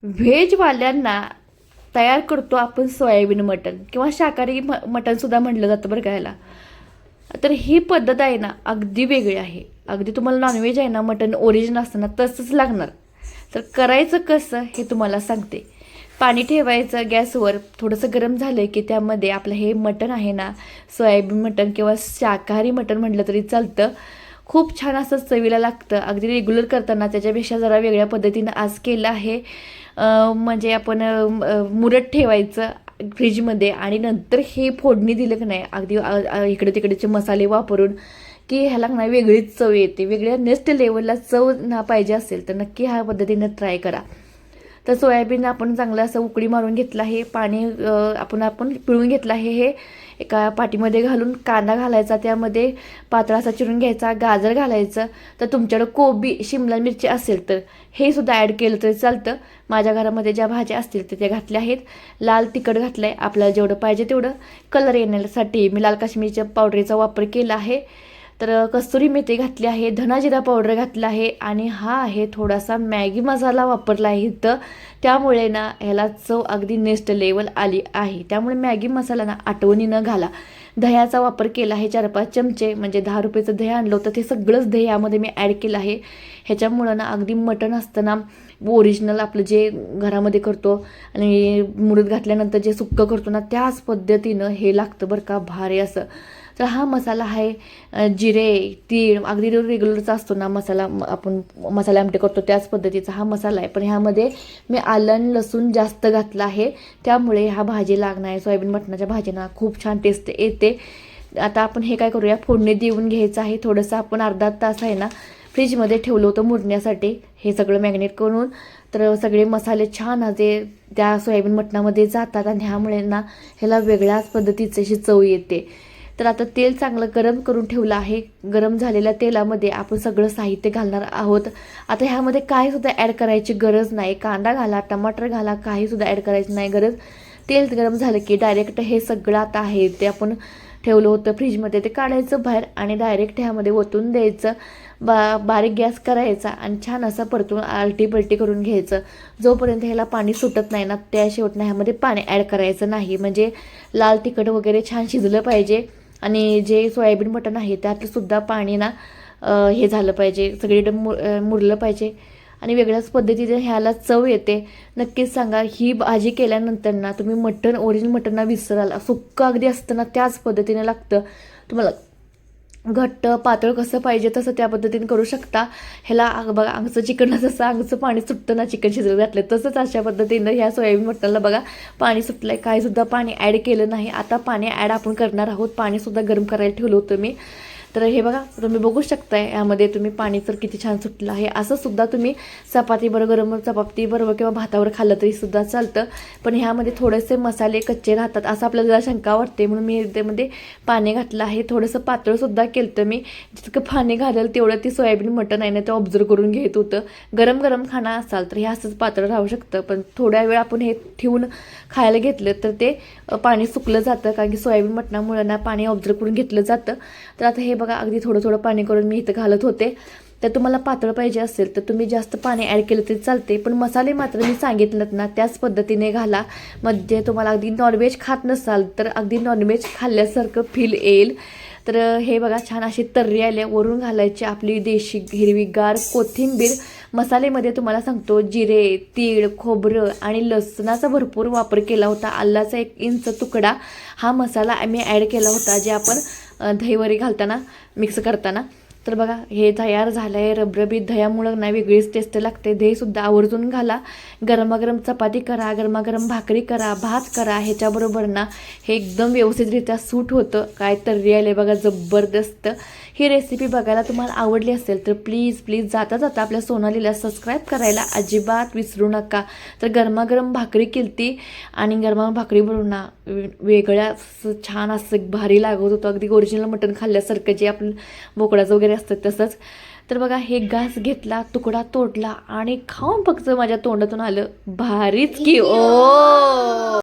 व्हेजवाल्यांना तयार करतो आपण सोयाबीन मटण किंवा शाकाहारी मटणसुद्धा म्हटलं जातं बरं का ह्याला. तर ही पद्धत आहे ना अगदी वेगळी आहे. अगदी तुम्हाला नॉनव्हेज आहे ना मटण ओरिजिनल असतं ना तसंच लागणार. तर करायचं कसं हे तुम्हाला सांगते. पाणी ठेवायचं गॅसवर, थोडंसं गरम झालं की त्यामध्ये आपलं हे मटण आहे ना, सोयाबीन मटण किंवा शाकाहारी मटण म्हटलं तरी चालतं. खूप छान असं चवीला लागतं. अगदी रेग्युलर करताना त्याच्यापेक्षा जरा वेगळ्या पद्धतीनं आज केलं आहे. म्हणजे आपण मुरत ठेवायचं फ्रीजमध्ये आणि नंतर हे फोडणी दिलं की नाही अगदी इकडे तिकडेचे मसाले वापरून की ह्याला नाही वेगळीच चव येते. वेगळ्या नेक्स्ट लेवलला चव ना पाहिजे असेल तर नक्की ह्या पद्धतीनं ट्राय करा. तर सोयाबीन आपण चांगलं असं उकळी मारून घेतलं आहे. पाणी आपण पिळून घेतलं आहे. हे एका पाटीमध्ये घालून कांदा घालायचा, त्यामध्ये पातळ असा चिरून घ्यायचा, गाजर घालायचं. तर तुमच्याकडं कोबी शिमला मिरची असेल तर हे सुद्धा ॲड केलं तरी चालतं. माझ्या घरामध्ये ज्या भाज्या असतील त्या घातल्या आहेत. लाल तिखट घातलं आहे, आपल्याला जेवढं पाहिजे तेवढं. कलर येण्यासाठी मी लाल काश्मीरच्या पावडरचा वापर केला आहे. तर कस्तुरी मेथी घातली आहे, धना जिरा पावडर घातला आहे आणि हा आहे थोडासा मॅगी मसाला वापरला आहे इथं. त्यामुळे ना ह्याला चव अगदी नेक्स्ट लेवल आली आहे. त्यामुळे मॅगी मसाला ना आठवणीनं घाला. दह्याचा वापर केला आहे 4-5 चमचे, म्हणजे 10 रुपयाचं दही आणलं होतं ते सगळंच दही यामध्ये मी ॲड केलं आहे. ह्याच्यामुळं ना अगदी मटण असतं ना ओरिजिनल आपलं जे घरामध्ये करतो आणि मुरत घातल्यानंतर जे सुक्कं करतो ना त्याच पद्धतीनं हे लागतं बरं का, भारी असं. तर हा मसाला आहे जिरे तीळ अगदी रेग्युलरचा असतो ना मसाला, आपण मसाला आमटी करतो त्याच पद्धतीचा हा मसाला आहे. पण ह्यामध्ये मी आलं लसूण जास्त घातला आहे, त्यामुळे हा भाजी लागणार आहे. सोयाबीन मटणाच्या भाजीना खूप छान टेस्ट येते. आता आपण हे काय करूया, फोडणी देऊन घ्यायचं आहे. थोडंसं आपण अर्धा तास आहे ना फ्रीजमध्ये ठेवलं होतं मुरण्यासाठी हे सगळं मॅग्नेट करून. तर सगळे मसाले छान असे त्या सोयाबीन मटणामध्ये जातात आणि ह्यामुळे ना ह्याला वेगळ्याच पद्धतीची अशी चव येते. तर आता तेल चांगलं गरम करून ठेवलं आहे. गरम झालेल्या तेलामध्ये आपण सगळं साहित्य घालणार आहोत. आता ह्यामध्ये काहीसुद्धा ॲड करायची गरज नाही. कांदा घाला, टमाटर घाला, काहीसुद्धा ॲड करायची नाही गरज. तेल गरम झालं की डायरेक्ट हे सगळं आता आहे ते आपण ठेवलं होतं फ्रीजमध्ये ते काढायचं बाहेर आणि डायरेक्ट ह्यामध्ये ओतून द्यायचं. बारीक गॅस करायचा आणि छान असं परतून आलटी पलटी करून घ्यायचं. जोपर्यंत ह्याला पाणी सुटत नाही ना त्या शेवटनं ह्यामध्ये पाणी ॲड करायचं नाही. म्हणजे लाल तिखट वगैरे छान शिजलं पाहिजे आणि जे सोयाबीन मटण आहे त्यातसुद्धा पाणी ना हे झालं पाहिजे, सगळीकडे मुरलं पाहिजे आणि वेगळ्याच पद्धतीने ह्याला चव येते. नक्कीच सांगा, ही भाजी केल्यानंतर ना तुम्ही मटण ओरिजिनल मटण ना विसराल. सुक्कं अगदी असतं ना त्याच पद्धतीने लागतं. तुम्हाला घट्ट पातळ कसं पाहिजे तसं त्या पद्धतीने करू शकता. ह्याला बघा आमचं चिकनला जसं आमचं पाणी सुटतं ना चिकन शिजवत घातलं तसंच अशा पद्धतीनं ह्या सोयाबीन मटणाला बघा पाणी सुटलं आहे. काहीसुद्धा पाणी ॲड केलं नाही. आता पाणी ॲड आपण करणार आहोत. पाणीसुद्धा गरम करायला ठेवलं होतं मी. तर हे बघा तुम्ही बघू शकताय यामध्ये तुम्ही पाणी तर किती छान सुटलं आहे. असं सुद्धा तुम्ही चपातीबरोबर गरम चपातीबरोबर किंवा भातावर खाल्लं तरी सुद्धा चालतं. पण ह्यामध्ये थोडेसे मसाले कच्चे राहतात असं आपल्याला जरा शंका वाटते, म्हणून मी त्यामध्ये पाणी घातलं आहे. थोडंसं पातळसुद्धा केलं तर मी जितकं पाणी घालेल तेवढं ती सोयाबीन मटण आहे ना ते ऑब्झर्व करून घेत होतं. गरम गरम खाणं असाल तर हे असंच पातळ राहू शकतं, पण थोड्या वेळ आपण हे ठेवून खायला घेतलं तर ते पाणी सुकलं जातं, कारण की सोयाबीन मटणामुळे ना पाणी ऑब्झर्व करून घेतलं जातं. तर आता हे बघा अगदी थोडं थोडं पाणी करून मी इथं घालत होते. तर तुम्हाला पातळ पाहिजे असेल तर तुम्ही जास्त पाणी ॲड केलं तरी चालते, पण मसाले मात्र मी सांगितलं ना त्याच पद्धतीने घाला. म्हणजे तुम्हाला अगदी नॉनव्हेज खात नसाल तर अगदी नॉनव्हेज खाल्ल्यासारखं फील येईल. तर हे बघा छान अशी तर्री आल्या. वरून घालायची आपली देशी हिरवीगार कोथिंबीर. मसालेमध्ये तुम्हाला सांगतो जिरे तीळ खोबरं आणि लसणाचा भरपूर वापर केला होता. आल्याचा 1 इंच तुकडा हा मसाला आम्ही ॲड केला होता, जे आपण दहीवरी घालताना मिक्स करताना. तर बघा हे तयार झालं आहे. रबरबीत दह्यामुळं ना वेगळीच टेस्ट लागते. दहीसुद्धा आवर्जून घाला. गरमागरम चपाती करा, गरमागरम भाकरी करा, भात करा, ह्याच्याबरोबर ना हे एकदम व्यवस्थितरित्या सूट होतं. काय तर्री आले बघा जबरदस्त. ही रेसिपी बघायला तुम्हाला आवडली असेल तर प्लीज जाता जाता आपल्या सोनालीला सबस्क्राईब करायला अजिबात विसरू नका. तर गरमागरम भाकरी केलती आणि गरमागरम भाकरीबरोबर ना वेगळ्या छान असं भारी लागत होतं. अगदी ओरिजिनल मटण खाल्ल्यासारखं जे आपलं बोकडाचं वगैरे असतं तसंच. तर बघा हे घास घेतला, तुकडा तोडला आणि खाऊन फक्त माझ्या तोंडातून आलं भारीच की ओ.